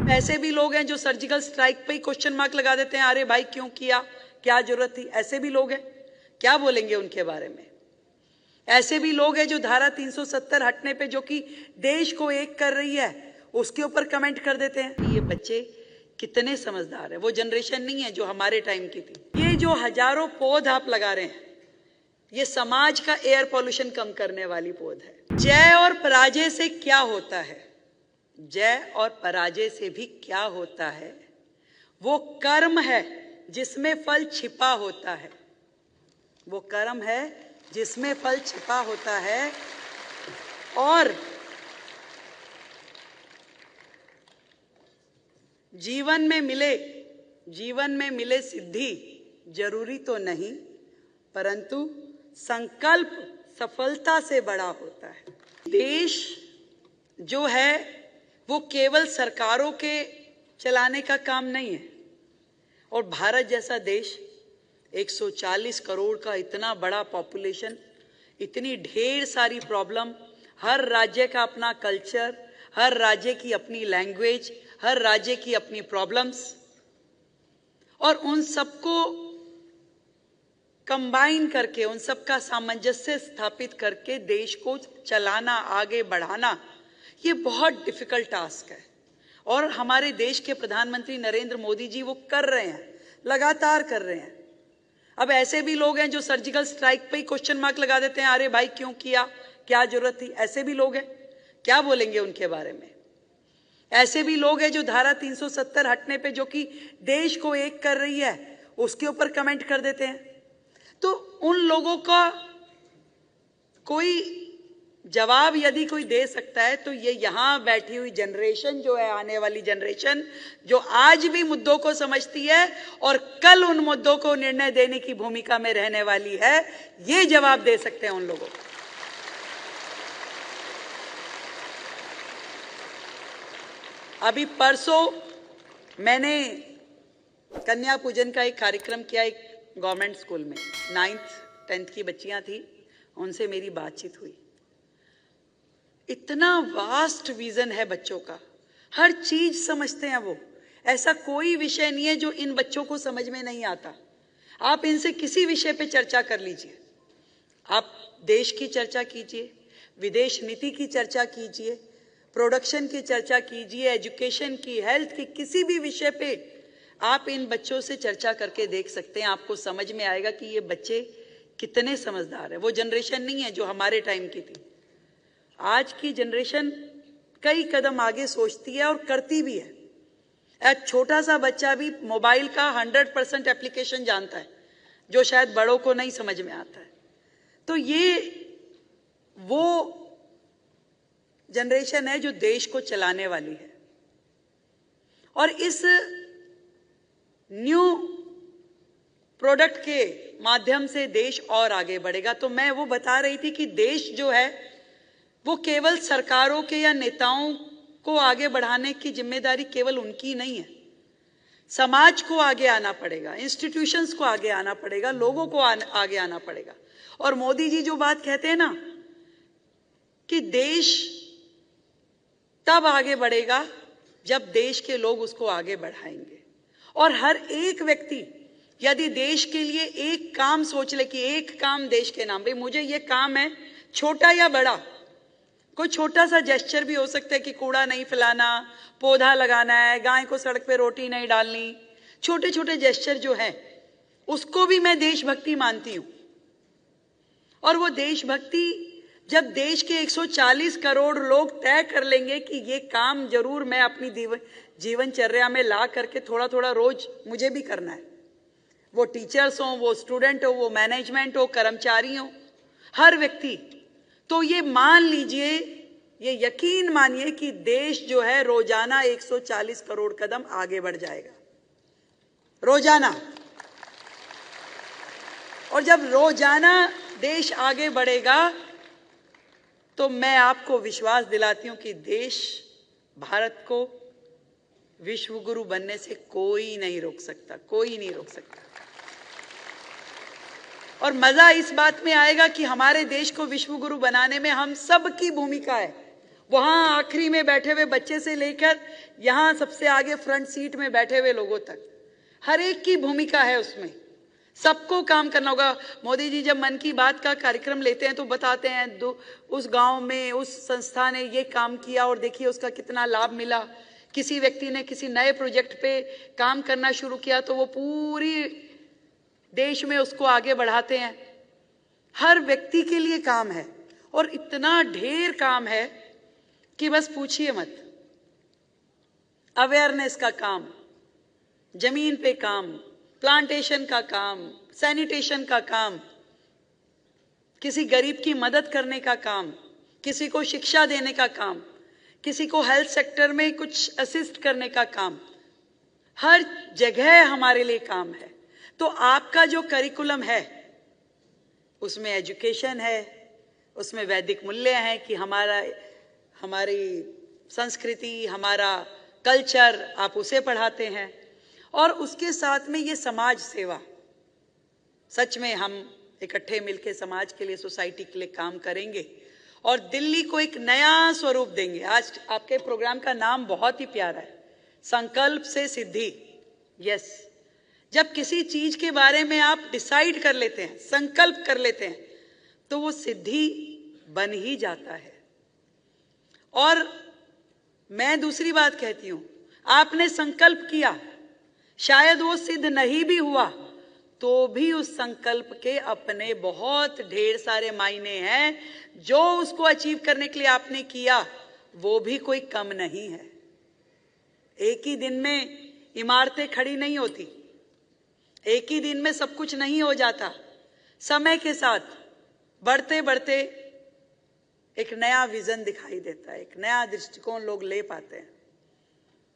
ऐसे भी लोग हैं जो सर्जिकल स्ट्राइक पे ही क्वेश्चन मार्क लगा देते हैं, अरे भाई क्यों किया, क्या जरूरत थी। ऐसे भी लोग हैं, क्या बोलेंगे उनके बारे में। ऐसे भी लोग हैं जो धारा 370 हटने पे, जो कि देश को एक कर रही है, उसके ऊपर कमेंट कर देते हैं। ये बच्चे कितने समझदार हैं। वो जनरेशन नहीं है जो हमारे टाइम की थी। ये जो हजारों पौध आप लगा रहे हैं, ये समाज का एयर पॉल्यूशन कम करने वाली पौध है। जय और पराजय से क्या होता है, जय और पराजय से भी क्या होता है, वो कर्म है जिसमें फल छिपा होता है। वो कर्म है जिसमें फल छिपा होता है। और जीवन में मिले सिद्धि जरूरी तो नहीं, परंतु संकल्प सफलता से बड़ा होता है। देश जो है वो केवल सरकारों के चलाने का काम नहीं है। और भारत जैसा देश, 140 करोड़ का इतना बड़ा पॉपुलेशन, इतनी ढेर सारी प्रॉब्लम, हर राज्य का अपना कल्चर, हर राज्य की अपनी लैंग्वेज, हर राज्य की अपनी प्रॉब्लम्स, और उन सबको कंबाइन करके, उन सबका सामंजस्य स्थापित करके देश को चलाना, आगे बढ़ाना, ये बहुत डिफिकल्ट टास्क है। और हमारे देश के प्रधानमंत्री नरेंद्र मोदी जी वो कर रहे हैं, लगातार कर रहे हैं। अब ऐसे भी लोग हैं जो सर्जिकल स्ट्राइक पे ही क्वेश्चन मार्क लगा देते हैं, अरे भाई क्यों किया, क्या जरूरत थी। ऐसे भी लोग हैं, क्या बोलेंगे उनके बारे में। ऐसे भी लोग हैं जो धारा 370 हटने पे, जो कि देश को एक कर रही है, उसके ऊपर कमेंट कर देते हैं। तो उन लोगों का कोई जवाब यदि कोई दे सकता है तो ये यहां बैठी हुई जनरेशन जो है, आने वाली जनरेशन, जो आज भी मुद्दों को समझती है और कल उन मुद्दों को निर्णय देने की भूमिका में रहने वाली है, ये जवाब दे सकते हैं उन लोगों को। अभी परसों मैंने कन्या पूजन का एक कार्यक्रम किया एक गवर्नमेंट स्कूल में। 9th 10th की बच्चियां थी, उनसे मेरी बातचीत हुई। इतना वास्ट विजन है बच्चों का, हर चीज समझते हैं वो। ऐसा कोई विषय नहीं है जो इन बच्चों को समझ में नहीं आता। आप इनसे किसी विषय पे चर्चा कर लीजिए, आप देश की चर्चा कीजिए, विदेश नीति की चर्चा कीजिए, प्रोडक्शन की चर्चा कीजिए, एजुकेशन की, हेल्थ की, किसी भी विषय पे आप इन बच्चों से चर्चा करके देख सकते हैं। आपको समझ में आएगा कि ये बच्चे कितने समझदार हैं। वो जनरेशन नहीं है जो हमारे टाइम की थी। आज की जनरेशन कई कदम आगे सोचती है और करती भी है। एक छोटा सा बच्चा भी मोबाइल का 100% एप्लीकेशन जानता है, जो शायद बड़ों को नहीं समझ में आता है। तो ये वो जनरेशन है जो देश को चलाने वाली है। और इस न्यू प्रोडक्ट के माध्यम से देश और आगे बढ़ेगा। तो मैं वो बता रही थी कि देश जो है वो केवल सरकारों के या नेताओं को आगे बढ़ाने की जिम्मेदारी केवल उनकी नहीं है। समाज को आगे आना पड़ेगा, इंस्टीट्यूशंस को आगे आना पड़ेगा, लोगों को आगे आना पड़ेगा। और मोदी जी जो बात कहते हैं ना कि देश तब आगे बढ़ेगा जब देश के लोग उसको आगे बढ़ाएंगे। और हर एक व्यक्ति यदि देश के लिए एक काम सोच ले कि एक काम देश के नाम, भाई मुझे ये काम है, छोटा या बड़ा, कोई छोटा सा जेस्चर भी हो सकता है कि कूड़ा नहीं फैलाना, पौधा लगाना है, गाय को सड़क पे रोटी नहीं डालनी, छोटे छोटे जेस्चर जो है उसको भी मैं देशभक्ति मानती हूं। और वो देशभक्ति जब देश के 140 करोड़ लोग तय कर लेंगे कि ये काम जरूर मैं अपनी जीवनचर्या में ला करके थोड़ा थोड़ा रोज मुझे भी करना है, वो टीचर्स हो, वो स्टूडेंट हो, वो मैनेजमेंट हो, कर्मचारी हो, हर व्यक्ति, तो ये मान लीजिए, ये यकीन मानिए कि देश जो है रोजाना 140 करोड़ कदम आगे बढ़ जाएगा, रोजाना। और जब रोजाना देश आगे बढ़ेगा तो मैं आपको विश्वास दिलाती हूं कि देश, भारत को विश्व गुरु बनने से कोई नहीं रोक सकता, कोई नहीं रोक सकता। और मजा इस बात में आएगा कि हमारे देश को विश्व गुरु बनाने में हम सब की भूमिका है। वहां आखिरी में बैठे हुए बच्चे से लेकर यहां सबसे आगे फ्रंट सीट में बैठे हुए लोगों तक, हर एक की भूमिका है उसमें, सबको काम करना होगा। मोदी जी जब मन की बात का कार्यक्रम लेते हैं तो बताते हैं उस गांव में उस संस्था ने ये काम किया और देखिए उसका कितना लाभ मिला। किसी व्यक्ति ने किसी नए प्रोजेक्ट पे काम करना शुरू किया तो वो पूरी देश में उसको आगे बढ़ाते हैं। हर व्यक्ति के लिए काम है और इतना ढेर काम है कि बस पूछिए मत। अवेयरनेस का काम, जमीन पे काम, प्लांटेशन का काम, सैनिटेशन का काम, किसी गरीब की मदद करने का काम, किसी को शिक्षा देने का काम, किसी को हेल्थ सेक्टर में कुछ असिस्ट करने का काम, हर जगह हमारे लिए काम है। तो आपका जो करिकुलम है उसमें एजुकेशन है, उसमें वैदिक मूल्य हैं कि हमारी संस्कृति, हमारा कल्चर, आप उसे पढ़ाते हैं। और उसके साथ में ये समाज सेवा, सच में हम इकट्ठे मिलकर समाज के लिए, सोसाइटी के लिए काम करेंगे और दिल्ली को एक नया स्वरूप देंगे। आज आपके प्रोग्राम का नाम बहुत ही प्यारा है, संकल्प से सिद्धि। यस, जब किसी चीज के बारे में आप डिसाइड कर लेते हैं, संकल्प कर लेते हैं, तो वो सिद्धि बन ही जाता है। और मैं दूसरी बात कहती हूं, आपने संकल्प किया, शायद वो सिद्ध नहीं भी हुआ तो भी उस संकल्प के अपने बहुत ढेर सारे मायने हैं। जो उसको अचीव करने के लिए आपने किया वो भी कोई कम नहीं है। एक ही दिन में इमारतें खड़ी नहीं होती, एक ही दिन में सब कुछ नहीं हो जाता। समय के साथ बढ़ते बढ़ते एक नया विजन दिखाई देता है, एक नया दृष्टिकोण लोग ले पाते हैं।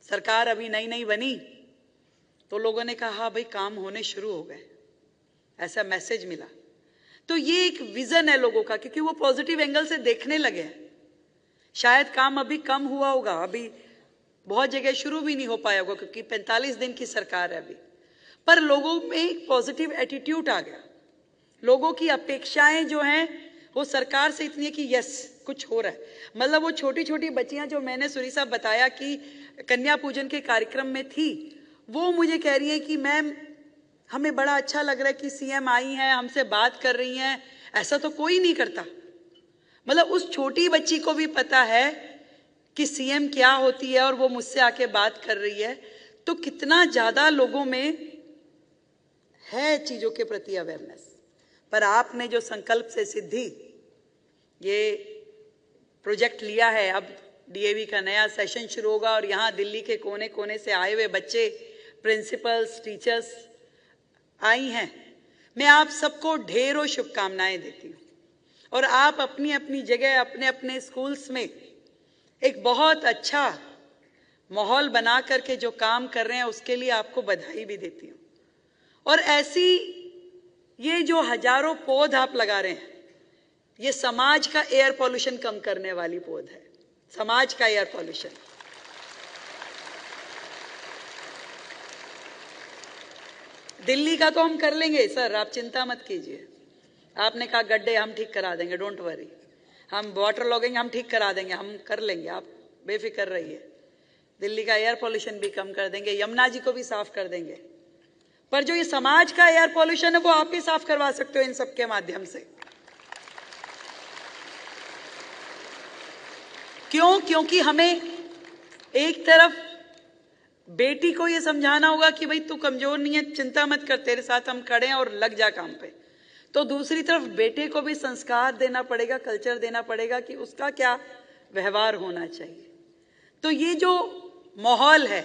सरकार अभी नई नई बनी तो लोगों ने कहा हाँ भाई काम होने शुरू हो गए, ऐसा मैसेज मिला। तो ये एक विजन है लोगों का, क्योंकि वो पॉजिटिव एंगल से देखने लगे हैं। शायद काम अभी कम हुआ होगा, अभी बहुत जगह शुरू भी नहीं हो पाया होगा क्योंकि 45 दिन की सरकार है अभी, पर लोगों में एक पॉजिटिव एटीट्यूड आ गया। लोगों की अपेक्षाएं जो हैं वो सरकार से इतनी है कि यस कुछ हो रहा है। मतलब वो छोटी छोटी बच्चियां जो मैंने सुरी साहब बताया कि कन्या पूजन के कार्यक्रम में थी, वो मुझे कह रही है कि मैम हमें बड़ा अच्छा लग रहा है कि सीएम आई हैं, हमसे बात कर रही हैं, ऐसा तो कोई नहीं करता। मतलब उस छोटी बच्ची को भी पता है कि सीएम क्या होती है और वो मुझसे आके बात कर रही है। तो कितना ज्यादा लोगों में है चीजों के प्रति अवेयरनेस। पर आपने जो संकल्प से सिद्धि ये प्रोजेक्ट लिया है, अब डीएवी का नया सेशन शुरू होगा और यहाँ दिल्ली के कोने कोने से आए हुए बच्चे, प्रिंसिपल्स, टीचर्स आई हैं। मैं आप सबको ढेरों शुभकामनाएं देती हूँ और आप अपनी अपनी जगह, अपने अपने स्कूल्स में एक बहुत अच्छा माहौल बना करके जो काम कर रहे हैं उसके लिए आपको बधाई भी देती हूँ। और ऐसी ये जो हजारों पौध आप लगा रहे हैं, ये समाज का एयर पॉल्यूशन कम करने वाली पौध है, समाज का एयर पॉल्यूशन। दिल्ली का तो हम कर लेंगे सर, आप चिंता मत कीजिए। आपने कहा गड्ढे हम ठीक करा देंगे, डोंट वरी। हम वाटर लॉगिंग हम ठीक करा देंगे, हम कर लेंगे, आप बेफिक्र रहिए। दिल्ली का एयर पॉल्यूशन भी कम कर देंगे, यमुना जी को भी साफ कर देंगे। पर जो ये समाज का एयर पॉल्यूशन है वो आप ही साफ करवा सकते हो इन सब के माध्यम से। क्यों? क्योंकि हमें एक तरफ बेटी को ये समझाना होगा कि भाई तू कमजोर नहीं है, चिंता मत कर, तेरे साथ हम खड़े हैं और लग जा काम पे। तो दूसरी तरफ बेटे को भी संस्कार देना पड़ेगा, कल्चर देना पड़ेगा कि उसका क्या व्यवहार होना चाहिए। तो ये जो माहौल है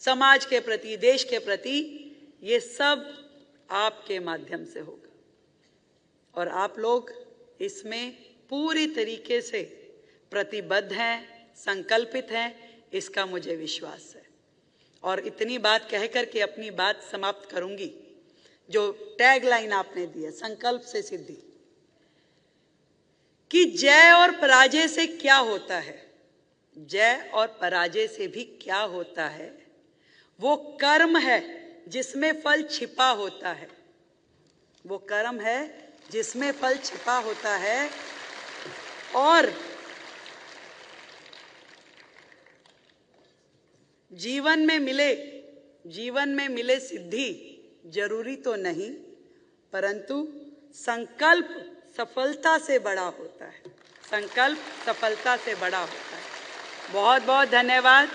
समाज के प्रति, देश के प्रति, ये सब आपके माध्यम से होगा और आप लोग इसमें पूरी तरीके से प्रतिबद्ध हैं, संकल्पित हैं, इसका मुझे विश्वास है। और इतनी बात कहकर के अपनी बात समाप्त करूंगी। जो टैगलाइन आपने दी है, संकल्प से सिद्धि, कि जय और पराजय से क्या होता है, जय और पराजय से भी क्या होता है, वो कर्म है जिसमें फल छिपा होता है। वो कर्म है जिसमें फल छिपा होता है। और जीवन में मिले सिद्धि जरूरी तो नहीं, परंतु संकल्प सफलता से बड़ा होता है। संकल्प सफलता से बड़ा होता है। बहुत बहुत धन्यवाद।